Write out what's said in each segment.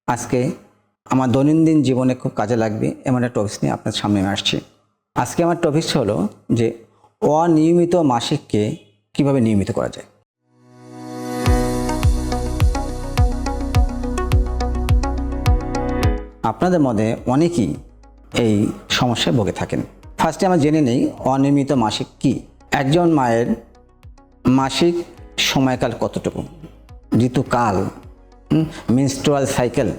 আজকে আমার দৈনন্দিন জীবনে খুব কাজে লাগবে এমন একটা টপিক নিয়ে আপনার সামনে আসছি। আজকে আমার টপিক হলো যে অনিয়মিত মাসিককে কিভাবে নিয়মিত করা যায়। আপনাদের মধ্যে অনেকেই এই সমস্যায় ভুগে থাকেন। ফার্স্টে আমরা জেনে নেই অনিয়মিত মাসিক কি। একজন মায়ের মাসিক সময়কাল কতটুকু, ঋতুকাল, মেনস্ট্রুয়াল সাইকেল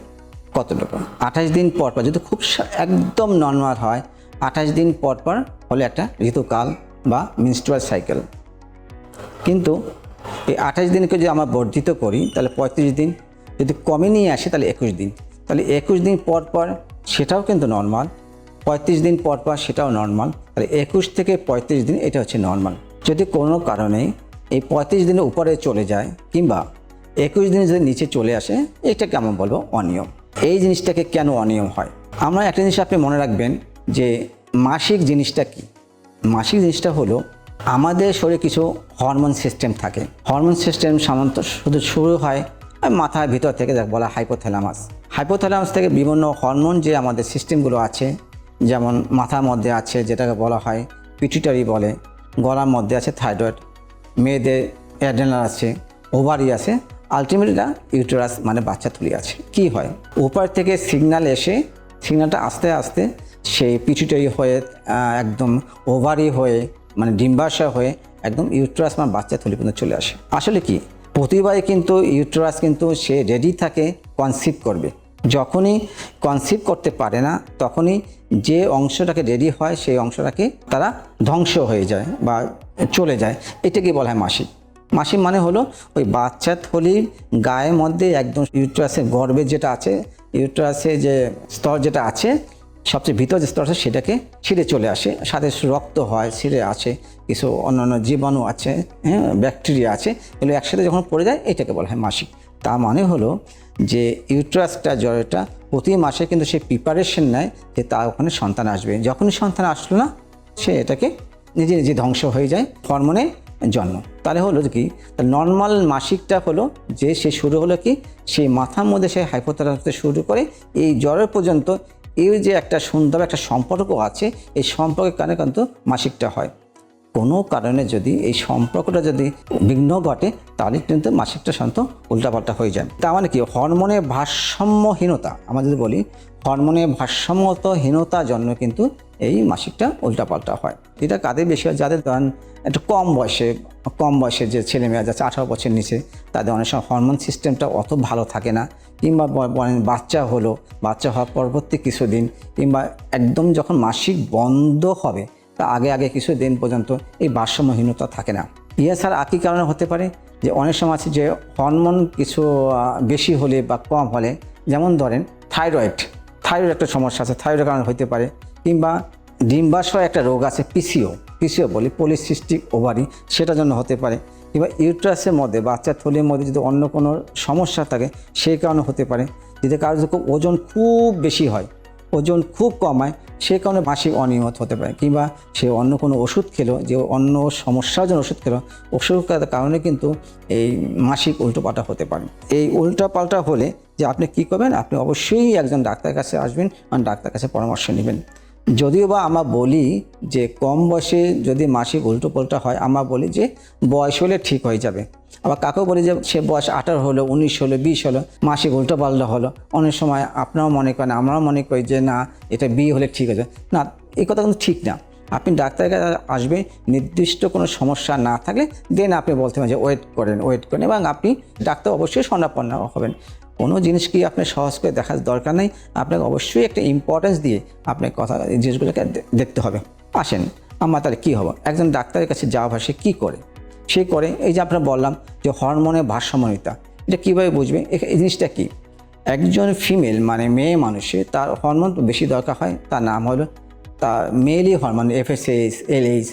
কতটুকু। 28 দিন পর পর যদি খুব একদম নর্মাল হয়, 28 দিন পর পর হলে একটা ঋতুকাল বা মেনস্ট্রুয়াল সাইকেল। কিন্তু এই 28 দিনকে যদি আমরা বর্ধিত করি তাহলে 35 দিন, যদি কমে নিয়ে আসে তাহলে 21 দিন, তাহলে 21 দিন পর পর সেটাও কিন্তু নর্মাল, 35 দিন পর পর সেটাও নর্মাল, তাহলে 21 থেকে 35 দিন এটা হচ্ছে নর্মাল। যদি কোনো কারণে এই 35 দিনের উপরে চলে যায় কিংবা 21 দিনে যদি নিচে চলে আসে, এটাকে আমরা বলবো অনিয়ম। এই জিনিসটাকে কেন অনিয়ম হয়, আমরা একটা জিনিস আপনি মনে রাখবেন যে মাসিক জিনিসটা কি। মাসিক জিনিসটা হলো আমাদের শরীরে কিছু হরমোন সিস্টেম থাকে। হরমোন সিস্টেম সাধারণত শুরু হয় মাথার ভিতর থেকে, যাকে বলা হাইপোথ্যালামাস। হাইপোথ্যালামাস থেকে বিভিন্ন হরমোন যে আমাদের সিস্টেমগুলো আছে, যেমন মাথার মধ্যে আছে যেটাকে বলা হয় পিটুইটারি বলে, গলার মধ্যে আছে থাইরয়েড, মেয়েদের অ্যাড্রেনাল আছে, ওভারি আছে, আলটিমেটলি ইউটেরাস মানে বাচ্চা থলি আছে। কি হয়, উপর থেকে সিগন্যাল এসে, সিগন্যালটা আস্তে আস্তে সেই পিটুইটারি হয়ে একদম ওভারি হয়ে মানে ডিম্বাশয় হয়ে একদম ইউটেরাস মানে বাচ্চা থলি পর্যন্ত চলে আসে। আসলে কি, প্রতিবারই কিন্তু ইউটেরাস কিন্তু সে রেডি থাকে কনসিভ করবে। যখনই কনসিভ করতে পারে না তখনই যে অংশটাকে রেডি হয় সেই অংশটাকে তারা ধ্বংস হয়ে যায় বা চলে যায়। এটাকে বলা হয় মাসিক। মাসিক মানে হলো ওই বাচ্চা থলির গায়ের মধ্যে একদম ইউটেরাসের গর্ভে যেটা আছে, ইউটেরাসের যে স্তর যেটা আছে, সবচেয়ে ভিতর যে স্তর আছে সেটাকে ছিঁড়ে চলে আসে, সাথে রক্ত হয়, ছিঁড়ে আসে, কিছু অন্যান্য জীবাণু আছে, ব্যাকটেরিয়া আছে, এগুলো একসাথে যখন পড়ে যায় এটাকে বলা হয় মাসিক। তার মানে হলো যে ইউটেরাসটা জড়টা প্রতি মাসে কিন্তু সে প্রিপারেশন নেয় যে তার ওখানে সন্তান আসবে। যখনই সন্তান আসলো না, সে এটাকে নিজে নিজে ধ্বংস হয়ে যায় হরমোনের জন্ম। তাহলে হলো কি, নর্মাল মাসিকটা হলো যে সে শুরু হলো কি, সেই মাথার মধ্যে সে হাইপোথ্যালামাস থেকে শুরু করে এই জ্বরের পর্যন্ত এই যে একটা সুন্দর একটা সম্পর্ক আছে, এই সম্পর্কের কারণে কিন্তু মাসিকটা হয়। কোনো কারণে যদি এই সম্পর্কটা যদি বিঘ্ন ঘটে তাহলে কিন্তু মাসিকটা শান্ত উল্টাপাল্টা হয়ে যায়। তার মানে কি, হরমোনের ভারসাম্যহীনতা, আমরা যদি বলি হরমোনের ভারসাম্যহীনতার জন্য কিন্তু এই মাসিকটা উল্টাপাল্টা হয়। এটা কাদের বেশি হয়, যাদের ধরেন একটু কম বয়সে যে ছেলেমেয়েরা যাচ্ছে 18 বছর নিচে, তাদের অনেক সময় হরমোন সিস্টেমটা অত ভালো থাকে না, কিংবা বাচ্চা হওয়ার পরবর্তী কিছুদিন, কিংবা একদম যখন মাসিক বন্ধ হবে তা আগে কিছু দিন পর্যন্ত এই ভারসাম্যহীনতা থাকে না। এছাড়া আর কী কারণে হতে পারে, যে অনেক সময় আছে যে হরমোন কিছু বেশি হলে বা কম হলে, যেমন ধরেন থাইরয়েড একটা সমস্যা আছে, থাইরয়েডের কারণে হতে পারে, কিংবা ডিম্বাশয় একটা রোগ আছে পিসিও বলি, পলিসিস্টিক ওভারি, সেটার জন্য হতে পারে, কিংবা ইউটেরাসের মধ্যে বাচ্চার থলির মধ্যে যদি অন্য কোনো সমস্যা থাকে সেই কারণে হতে পারে। যদি কারো যদি ওজন খুব বেশি হয়, ওজন খুব কম হয়, সে কারণে মাসিক অনিয়মিত হতে পারে, কিংবা সে অন্য কোনো ওষুধ খেলো, যে অন্য সমস্যার জন্য ওষুধ খেলো, ওষুধের কারণে কিন্তু এই মাসিক উল্টোপাল্টা হতে পারে। এই উল্টোপাল্টা হলে যে আপনি কী করবেন, আপনি অবশ্যই একজন ডাক্তারের কাছে আসবেন আর ডাক্তারের কাছে পরামর্শ নেবেন। যদিও বা আমরা বলি যে কম বয়সে যদি মাসিক উল্টোপাল্টা হয়, আমরা বলি যে বয়স হলে ঠিক হয়ে যাবে। আবার কাকেও বলি যে সে বয়স 18 হলো, 19 হলো, 20 হলো, মাসিক উল্টোপাল্টা হলো, অনেক সময় আপনারাও মনে করেন, আমরাও মনে করি যে না এটা বিয়ে হলে ঠিক হয়ে যায়। না, এই কথা কিন্তু ঠিক না। আপনি ডাক্তারের কাছে আসবেন, নির্দিষ্ট কোনো সমস্যা না থাকলে দেন আপনি বলতে পারেন যে ওয়েট করেন এবং আপনি ডাক্তার অবশ্যই শরণাপন্ন হবেন। কোনো জিনিস কি আপনি সহজ করে দেখার দরকার নেই, আপনাকে অবশ্যই একটা ইম্পর্টেন্স দিয়ে আপনার কথা জিনিসগুলোকে দেখতে হবে। আসেন আমরা তাহলে কী হবো, একজন ডাক্তারের কাছে যাওয়া ভাষে কী করে, সে করে এই যে আপনার বললাম যে হরমোনের ভারসাম্যহীনতা, এটা কীভাবে বুঝবে, এই জিনিসটা কী। একজন ফিমেল মানে মেয়ে মানুষের তার হরমোন বেশি দরকার হয়, তার নাম হলো তার মেলি হরমোন, FSH, LH,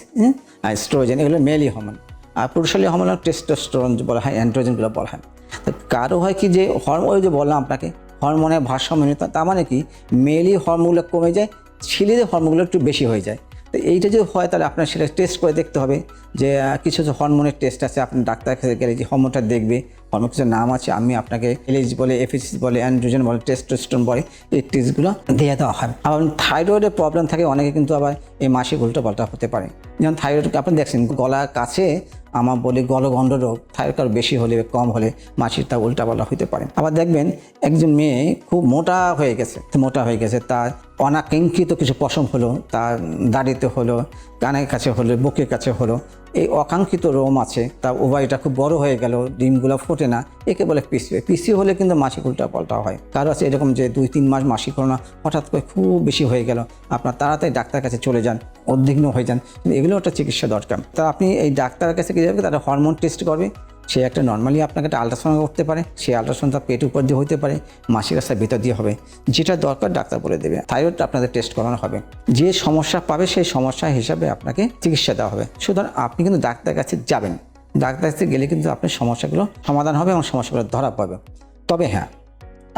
এস্ট্রোজেন, এগুলো মেলি হরমোন। আর পুরুষালী হরমোন টেস্টোস্টেরন বলা হয়, অ্যান্ড্রোজেনগুলো বলা হয়। তো কারো হয় কি যে ওই যে বললাম আপনাকে হরমোনের ভারসাম্যহীনতা, তার মানে কি মেলি হরমোনগুলো কমে যায়, ছেলেদের হরমোনগুলো একটু বেশি হয়ে যায়। তো এইটা যদি হয় তাহলে আপনার সেটা টেস্ট করে দেখতে হবে যে কিছু হরমোনের টেস্ট আছে, আপনি ডাক্তার কাছে গেলে যে হরমোনটা দেখবে, হরমোন কিছু নাম আছে, আমি আপনাকে এলএইচ বলে, এফএসএস বলে, অ্যান্ড্রোজেন বলে, টেস্টোস্টেরন বলে, এই টেস্টগুলো দিয়ে দেওয়া হয়। আবার থাইরয়েডের প্রবলেম থাকে অনেকে, কিন্তু আবার এই মাসিক উল্টোপাল্টা হতে পারে। যেমন থাইরয়েড আপনি দেখছেন গলার কাছে আমার বলি গলগণ্ড রোগ, থাইরয়েড কারো বেশি হলে কম হলে মাসিক তা উল্টাপাল্টা হতে পারে। আবার দেখবেন একজন মেয়ে খুব মোটা হয়ে গেছে, তার অনাকাঙ্ক্ষিত কিছু পশম হলো, তার দাড়িতে হলো, কানের কাছে হলো, বুকের কাছে হলো, এই অকাঙ্ক্ষিত রোম আছে, তার ওভারিটা খুব বড় হয়ে গেল, ডিমগুলো ফোটে না, একে বলে পিসিও হলে কিন্তু মাসিক উল্টাপাল্টা হয়। কারো আছে এরকম যে 2-3 মাস মাসিক হলো না, হঠাৎ করে খুব বেশি হয়ে গেল, আপনার তাড়াতাড়ি ডাক্তার কাছে চলে যান, উদ্বিগ্ন হয়ে যান, কিন্তু এগুলো একটা চিকিৎসা দরকার। তা আপনি এই ডাক্তারের কাছে গিয়ে যাবে, তারা হরমোন টেস্ট করবে, সে একটা নর্মালি আপনাকে একটা আল্ট্রাসাউন্ড করতে পারে, সেই আল্ট্রাসাউন্ডটা পেট উপর দিয়ে হতে পারে, মাসিক রাস্তার ভিতর দিয়ে হবে, যেটা দরকার ডাক্তার বলে দেবে। থাইরয়েডটা আপনাদের টেস্ট করানো হবে, যে সমস্যা পাবে সেই সমস্যা হিসাবে আপনাকে চিকিৎসা দেওয়া হবে। সুতরাং আপনি কিন্তু ডাক্তারের কাছে যাবেন, ডাক্তার কাছে গেলে কিন্তু আপনার সমস্যাগুলো সমাধান হবে এবং সমস্যাগুলো ধরা পাবে। তবে হ্যাঁ,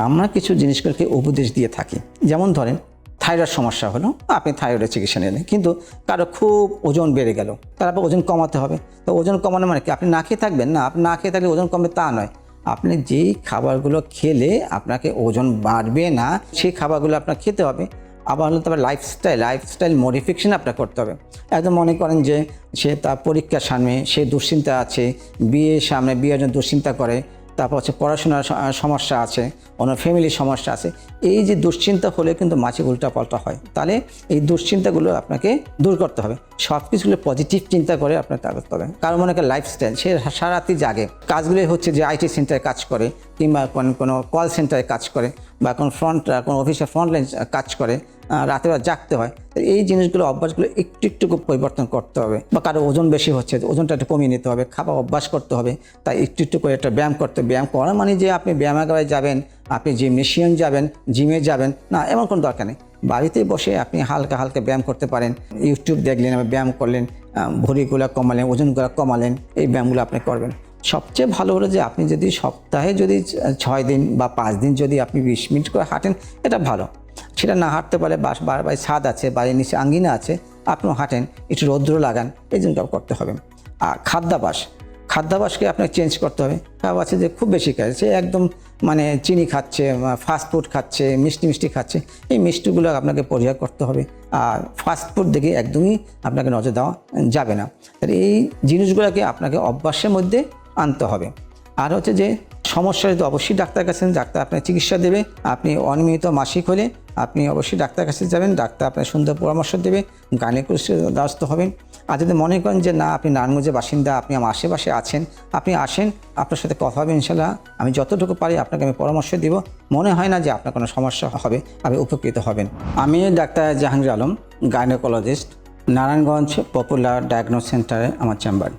আমরা কিছু জিনিসগুলোকে উপদেশ দিয়ে থাকি। যেমন ধরেন থাইরয়েড সমস্যা হলো, আপনি থাইরয়েডের চিকিৎসা নিলেন, কিন্তু কারো খুব ওজন বেড়ে গেল, তারপর ওজন কমাতে হবে। তো ওজন কমানো মানে কি আপনি না খেয়ে থাকবেন? না, আপনি না খেয়ে থাকলে ওজন কমবে তা নয়। আপনি যেই খাবারগুলো খেলে আপনাকে ওজন বাড়বে না সেই খাবারগুলো আপনার খেতে হবে। আবার হলো তবে লাইফস্টাইল মডিফিকেশন আপনার করতে হবে। একদম মনে করেন যে সে তার পরীক্ষার সামনে সে দুশ্চিন্তা আছে, বিয়ের সামনে বিয়ের জন্য দুশ্চিন্তা করে, তারপর হচ্ছে পড়াশোনার সমস্যা আছে, অন্য ফ্যামিলির সমস্যা আছে, এই যে দুশ্চিন্তা হলে কিন্তু মাসিক উল্টাপাল্টা হয়। তাহলে এই দুশ্চিন্তাগুলো আপনাকে দূর করতে হবে, সব কিছুগুলো পজিটিভ চিন্তা করে আপনার তা করতে হবে। কারণ মনে করেন লাইফস্টাইল, সে সারাতি জাগে, কাজগুলোই হচ্ছে যে আইটি সেন্টারে কাজ করে, কিংবা কোনো কল সেন্টারে কাজ করে, বা কোনো অফিসে ফ্রন্টলাইন কাজ করে, রাতে জাগতে হয়। এই জিনিসগুলো অভ্যাসগুলো একটু পরিবর্তন করতে হবে। বা কারো ওজন বেশি হচ্ছে, ওজনটা একটু কমিয়ে নিতে হবে, খাবার অভ্যাস করতে হবে, তাই একটু করে একটা ব্যায়াম করতে হবে। ব্যায়াম করা মানে যে আপনি ব্যায়ামাগারে যাবেন, আপনি জিমনেশিয়ান যাবেন, জিমে যাবেন না, এমন কোনো দরকার নেই। বাড়িতে বসে আপনি হালকা ব্যায়াম করতে পারেন, ইউটিউব দেখলেন, ব্যায়াম করলেন, ভরিগুলো কমালেন, ওজনগুলো কমালেন, এই ব্যায়ামগুলো আপনি করবেন। সবচেয়ে ভালো হলো যে আপনি যদি সপ্তাহে যদি 6 দিন বা 5 দিন যদি আপনি 20 মিনিট করে হাঁটেন, এটা ভালো। সেটা না হাঁটতে পারে, বাড়ির ছাদ আছে, বাড়ির নিচে আঙ্গিনা আছে, আপনিও হাঁটেন, একটু রৌদ্র লাগান, এই জিনিসটাও করতে হবে। আর খাদ্যাভ্যাসকে আপনাকে চেঞ্জ করতে হবে। খাবার আছে যে খুব বেশি খায়, সে একদম মানে চিনি খাচ্ছে, ফাস্টফুড খাচ্ছে, মিষ্টি খাচ্ছে, এই মিষ্টিগুলো আপনাকে পরিহার করতে হবে। আর ফাস্টফুড দেখে একদমই আপনাকে নজর দেওয়া যাবে না। তাহলে এই জিনিসগুলোকে আপনাকে অভ্যাসের মধ্যে আনতে হবে। আর হচ্ছে যে সমস্যা তো অবশ্যই ডাক্তার কাছে, ডাক্তার আপনার চিকিৎসা দেবে। আপনি অনিয়মিত মাসিক হলে আপনি অবশ্যই ডাক্তার কাছে যাবেন, ডাক্তার আপনার সুন্দর পরামর্শ দেবে, গাইনোকোলজিস্টের দ্বারস্থ হবেন। আর যদি মনে করেন যে না, আপনি নারায়ণগঞ্জের বাসিন্দা, আপনি আমার আশেপাশে আছেন, আপনি আসেন, আপনার সাথে কথা হবে ইনশাল্লাহ। আমি যতটুকু পারি আপনাকে আমি পরামর্শ দিব। মনে হয় না যে আপনার কোনো সমস্যা হবে, আপনি উপকৃত হবেন। আমি doctor Jahangir Alam, gynaecologist, Narayanganj popular diagnose সেন্টারে আমার চেম্বার।